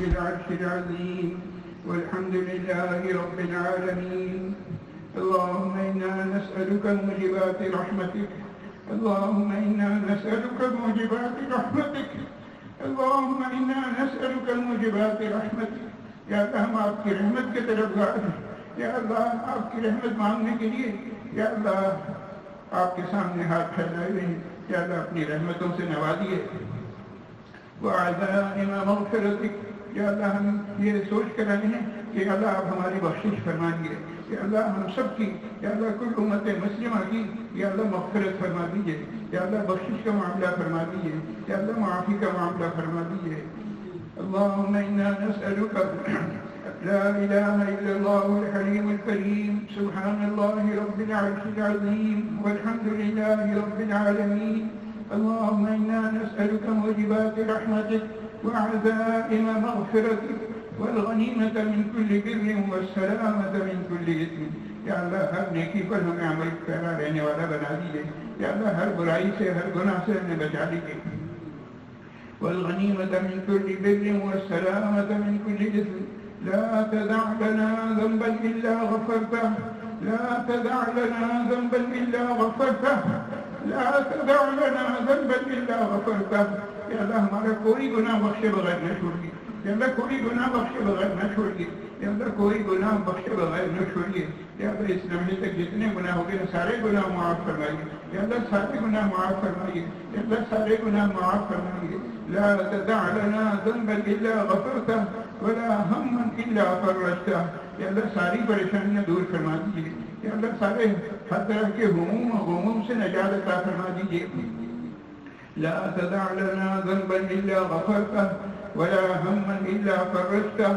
العرش العظيم والحمد لله رب العالمين. اللهم إنا نسألك موجبات رحمتك اللهم إنا نسألك موجبات رحمتك اللهم إنا نسألك موجبات رحمتك. یا اللہ ہم آپ کی رحمت کے طرف گار ہیں. یا اللہ آپ کی رحمت مانگنے کے لیے یا اللہ آپ کے سامنے ہاتھ پھیلائے ہوئے ہیں. یا اللہ اپنی رحمتوں سے نوازیے. وعزائم مغفرتک. یا اللہ ہم یہ سوچ کر آئے ہیں کہ اللہ آپ ہماری بخشش فرمائیے. یا اللہ ہم سب کی یا اللہ کل امت مسلمہ کی یا اللہ مغفرت فرما دیجیے. یا اللہ بخشش کا معاملہ فرما دیجیے. یا اللہ معافی کا معاملہ فرما دیجیے. اللهم إنا نسألك لا إله إلا الله الحليم الكريم سبحان الله رب العرش العظيم والحمد لله رب العالمين. اللهم إنا نسألك موجبات رحمتك وعزائم مغفرتك والغنیمة من كل بر والسلامة من كل إثم. یا اللہ ہر نیکی پر ہمیں عمل پیرا رہنے والا بنا دیجیے. یا اللہ ہر برائی سے ہر گناہ سے ہمیں بچا دیجیے. والغنیمة من كل بر والسلامة من كل إثم. لا تدع لنا ذنبا إلا غفرته لا تدع لنا ذنبا إلا غفرته لا تدع لنا ذنبا إلا غفرته. یا اللہ ہمارا کوئی گناہ بخشے بغیر نہ چھوڑیے. یا اللہ کوئی گناہ بخشے بغیر نہ چھوڑیے. یا اللہ کوئی گناہ بخشے بغیر نہ چھوڑیے. یا اللہ اس لمحے تک جتنے گناہ ہو گئے سارے گناہ معاف فرمائیے. یا اللہ سارے گناہ معاف فرمائیے. یا اللہ سارے گناہ معاف فرمائیے. لا تدع لنا ذنبا الا غفرته ولا هما الا فرجته. یا اللہ ساری پریشانیاں دور فرما دیجیے. یا اللہ سارے ہر طرح کے هموم و غموم سے نجات عطا فرما دیجیے. لا تدع لنا ذنبا الا غفرته ولا هما الا فرجته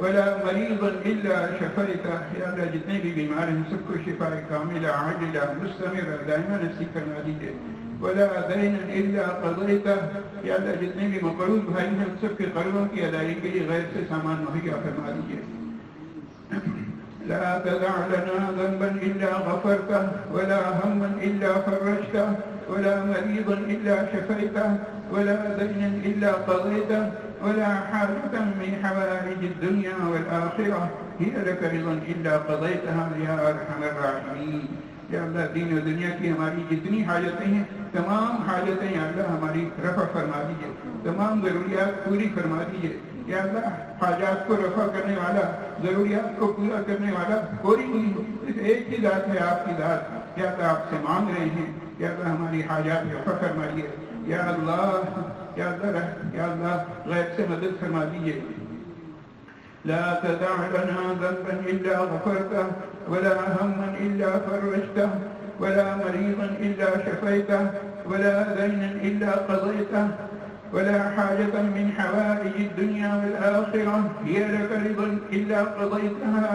ولا مريضا الا شفيته. یا اللہ جتنے بھی بیمار ہیں سب کو شفاء کاملہ عاجلہ مستمرہ دائمہ نصیب فرما دیجیے. ولا دينا الا قضيته. یا اللہ جتنے بھی مقروض بھائی ہیں سب کے قرضوں کی ادائیگی کے لیے غیر سے سامان مہیا فرما دیجیے. لا تدع لنا ذنبا الا غفرته ولا هما الا فرجته ولا مريضا الا شفيته ولا دينا الا قضيته ولا حاجة من حوائج الدنيا والآخرة هي لك رضا الا قضيتها يا ارحم الراحمين. یا اللہ دین و دنیا کی ہماری جتنی حاجتیں ہیں تمام حاجتیں یا اللہ ہماری رفع فرما دیجیے. تمام ضروریات پوری فرما دیجیے. یا اللہ حاجات کو رفع کرنے والا ضروریات کو پورا کرنے والا کوئی نہیں. صرف ایک ہی ذات ہے آپ کی ذات. یا اللہ آپ سے مانگ رہے ہیں یا اللہ ہماری حاجات رفع فرمائیے. یا اللہ یا اللہ غیب سے مدد فرما دیجیے. لا تدع لنا ذنبا الا غفرته ولا هما الا فرجته ولا مريضا الا شفيته ولا دينا الا قضيته ولا حاجة من حوائج الدنيا والآخرة هي لك رضا الا قضيتها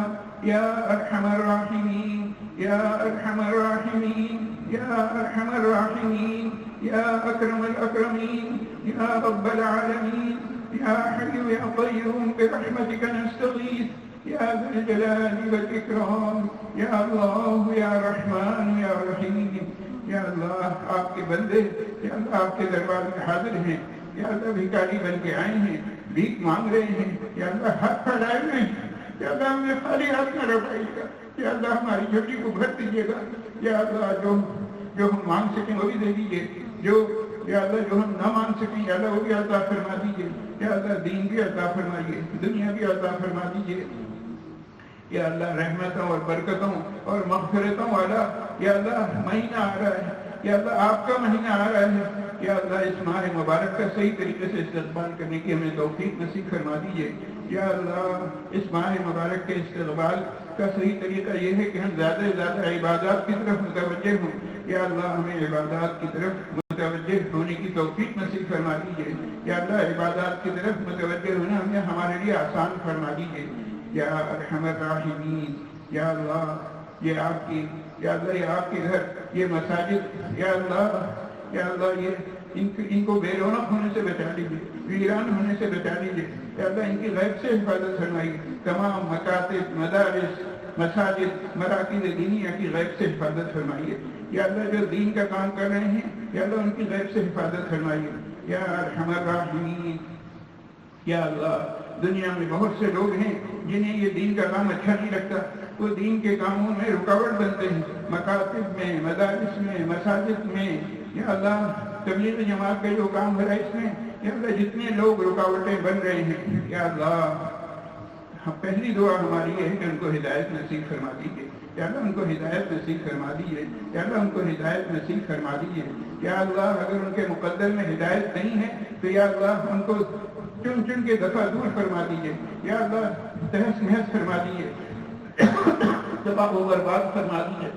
يا ارحم الراحمين يا ارحم الراحمين يا ارحم الراحمين يا اكرم الاكرمين يا رب العالمين يا حي يا قيوم برحمتك نستغيث يا ذا الجلال والإكرام يا الله يا رحمن يا رحيم. یا اللہ آپ کے بندے یا اللہ آپ کے دربار میں حاضر ہیں. یا اللہ بھکاری بن کے آئے ہیں بھیک مانگ رہے ہیں. یا اللہ ہاتھ پھیلائے ہوئے ہیں. یا اللہ ہمیں خالی ہاتھ نہ لوٹائیے گا. یا اللہ ہماری جھولی کو بھر دیجیے گا. یا اللہ جو ہم مانگ سکیں وہ بھی دے دیجیے. یا اللہ جو ہم نہ مان سکیں یا اللہ وہ بھی عطا فرما دیجیے. یا اللہ دین بھی عطا فرمائیے دنیا بھی عطا فرما دیجیے. یا اللہ رحمتوں اور برکتوں اور مغفرتوں والا یا اللہ مہینہ آ رہا ہے. یا اللہ آپ کا مہینہ آ رہا ہے. یا اللہ اس ماہ مبارک کا صحیح طریقے سے استقبال کرنے کی ہمیں توفیق نصیب فرما دیجیے. یا اللہ اس ماہ مبارک کے استقبال کا صحیح طریقہ یہ ہے کہ ہم زیادہ سے زیادہ عبادات کی طرف متوجہ ہوں. یا اللہ ہمیں عبادات کی طرف متوجہ ہونے کی توفیق نصیب فرما دیجیے. یا اللہ عبادات کی طرف متوجہ ہونا ہمیں ہمارے لیے آسان فرما دیجیے. یا ارحم الراحمین. یا اللہ یہ آپ کی یا اللہ یہ آپ کے گھر یہ مساجد یا اللہ یہ ان کو بے رونق ہونے سے بچا لیجیے ویران ہونے سے بچا لیجیے. یا اللہ ان کی غیب سے حفاظت فرمائیے. تمام مکاتب مدارس مساجد مراکز دینیہ کی غیب سے حفاظت فرمائیے. یا اللہ جو دین کا کام کر رہے ہیں یا اللہ ان کی غیب سے حفاظت فرمائیے. یا ارحم الراحمین. یا اللہ دنیا میں بہت سے لوگ ہیں جنہیں یہ دین کا کام اچھا نہیں لگتا، وہ دین کے کاموں میں رکاوٹ بنتے ہیں، مکاتب میں، مدارس میں، مساجد میں، یا اللہ تبلیغ جماعت کا جو کام ہو رہا ہے اس میں یا اللہ جتنے لوگ رکاوٹیں بن رہے ہیں، یا اللہ پہلی دعا ہماری یہ ہے کہ ان کو ہدایت نصیب فرما دیجیے، یا اللہ ان کو ہدایت نصیب فرما دیجیے، یا اللہ ان کو ہدایت نصیب فرما دیجیے، یا اللہ اگر ان کے مقدر میں ہدایت نہیں ہے تو یا اللہ ان کو چن چن کے دفعہ دور فرما دیجیے، یا اللہ تہس نہس فرما دیجیے، تباہ و برباد فرما دیجیے،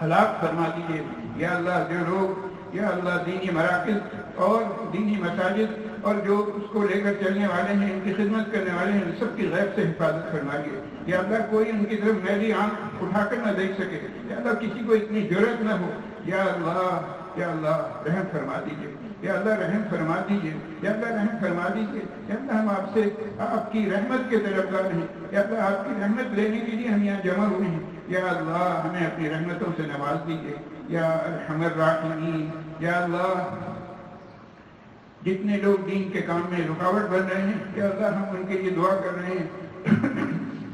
ہلاک فرما دیجیے، یا اللہ جو لوگ یا اللہ دینی مراکز اور دینی مساجد اور جو اس کو لے کر چلنے والے ہیں، ان کی خدمت کرنے والے ہیں، سب کی غیب سے حفاظت فرمائیے، یا اللہ کوئی ان کی طرف میلی آنکھ اٹھا کر نہ دیکھ سکے، یا اللہ کسی کو اتنی جرأت نہ ہو، یا اللہ رحم فرما دیجیے، یا اللہ رحم فرما دیجیے، یا اللہ رحم فرما دیجیے، یا اللہ ہم آپ سے آپ کی رحمت کے طلبگار ہیں، یا اللہ آپ کی رحمت لینے کے لیے ہم یہاں جمع ہوئے ہیں، یا اللہ ہمیں اپنی رحمتوں سے نواز دیجیے، یا ارحم الراحمین، یا اللہ جتنے لوگ دین کے کام میں رکاوٹ بن رہے ہیں یا اللہ ہم ان کے لیے دعا کر رہے ہیں،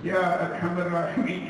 یا ارحم الراحمین،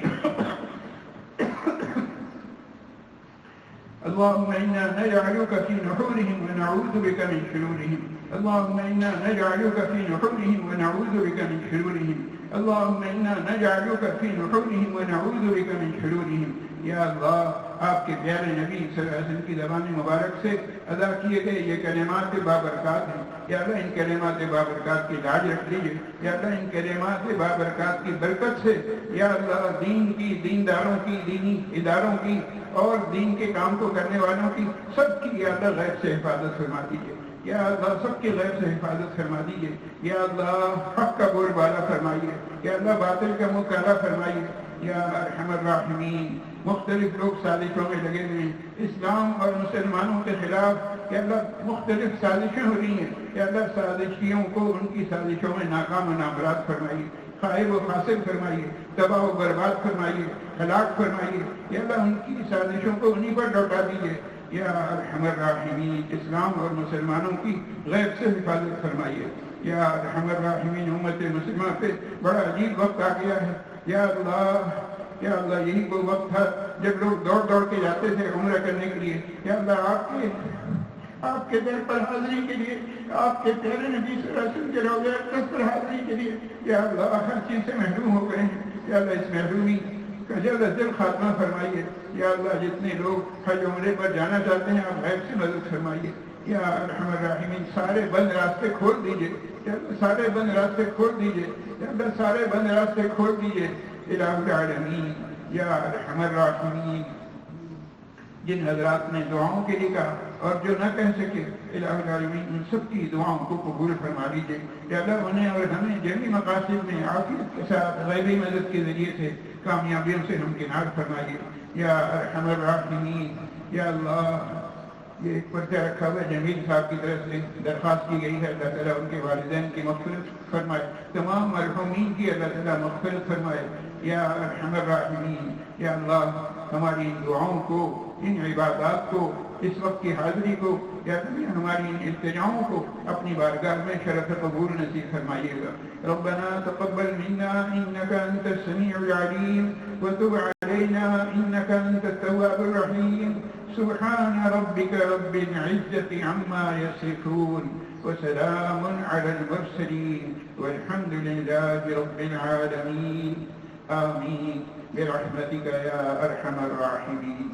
اللهم إنا نجعلك في نحورهم ونعوذ بك من شرورهم، اللهم إنا نجعلك في نحورهم ونعوذ بك من شرورهم، اللهم إنا نجعلك في نحورهم ونعوذ بك من شرورهم، یا اللہ آپ کے پیارے نبی صلی اللہ علیہ وسلم کی زبان مبارک سے ادا کیے گئے یہ کلمات بابرکات ہیں، یا اللہ ان کلمات بابرکات کی لاج رکھ لیجیے، یا اللہ ان کلمات بابرکات کی برکت سے یا اللہ دین کی، دینداروں کی، دینی اداروں کی اور دین کے کام کو کرنے والوں کی سب کی یا اللہ غیب سے حفاظت فرما دیجیے، یا اللہ سب کی غیب سے حفاظت فرما دیجیے، یا اللہ حق کا بول بالا فرمائیے، یا اللہ باطل کا منہ کالا فرمائیے، یا ارحم الراحمین۔ مختلف لوگ سازشوں میں لگے ہوئے ہیں اسلام اور مسلمانوں کے خلاف، یا اللہ مختلف سازشیں ہو رہی ہیں، یا اللہ سازشیوں کو ان کی سازشوں میں ناکام و نامراد فرمائیے، خائب و خاسر فرمائیے، تباہ و برباد فرمائیے، ہلاک فرمائیے، یا اللہ ان کی سازشوں کو انہی پر لوٹا دیجیے، یا ارحم الراحمین۔ اسلام اور مسلمانوں کی غیب سے حفاظت فرمائیے، یا ارحم الراحمین۔ امت مسلمہ پہ بڑا عجیب وقت آ گیا ہے، یا اللہ یہی وہ وقت تھا جب لوگ دوڑ دوڑ کے جاتے تھے عمرہ کرنے کے لیے، یا اللہ آپ کے در پر حاضری کے لیے، آپ کے پیارے نبی صلی اللہ علیہ وسلم کے روضہ اقدس پر حاضری کے لیے، یا اللہ ہر چیز سے محروم ہو گئے ہیں، یا اللہ اس محرومی کا جلد از جلد خاتمہ فرمائیے، یا اللہ جتنے لوگ حج عمرے پر جانا چاہتے ہیں آپ غیب سے مدد فرمائیے، یا ارحم الراحمین۔ سارے بند راستے کھول دیجیے، یا اللہ سارے بند راستے کھول دیجیے، یا اللہ سارے بند راستے کھول دیجیے، الہ العالمین، یا ارحم الراحمین۔ جن حضرات نے دعاؤں کے لیے کہا اور جو نہ کہہ سکے، الہ العالمین ان سب کی دعاؤں کو قبول فرما لیجیے، یا اللہ انہیں اور ہمیں جمی مقاصد میں عافیت کے ساتھ غیبی مدد کے ذریعے سے کامیابیوں سے ہمکنار فرمائیے، یا ارحم الراحمین۔ یا اللہ یہ ایک پرچہ رکھا ہوا ہے جمیل صاحب کی طرف سے درخواست کی گئی ہے، اللہ تعالیٰ ان کے والدین کی مغفرت فرمائے، تمام مرحومین کی اللہ تعالیٰ مغفرت فرمائے، یا ارحم الراحمین۔ یا اللہ ہماری ان دعاؤں کو، ان عبادات کو، اس وقت کی حاضری کو، یا ہماری ان التجاؤں کو اپنی بارگاہ میں شرف قبول نصیب فرمائیے گا۔ ربنا تقبل منا انك انت السميع العليم وتب علينا انك انت التواب الرحيم۔ سبحان ربك رب العزة عما يصفون وسلام على المرسلين والحمد لله رب العالمين، آمين برحمتك يا أرحم الراحمين۔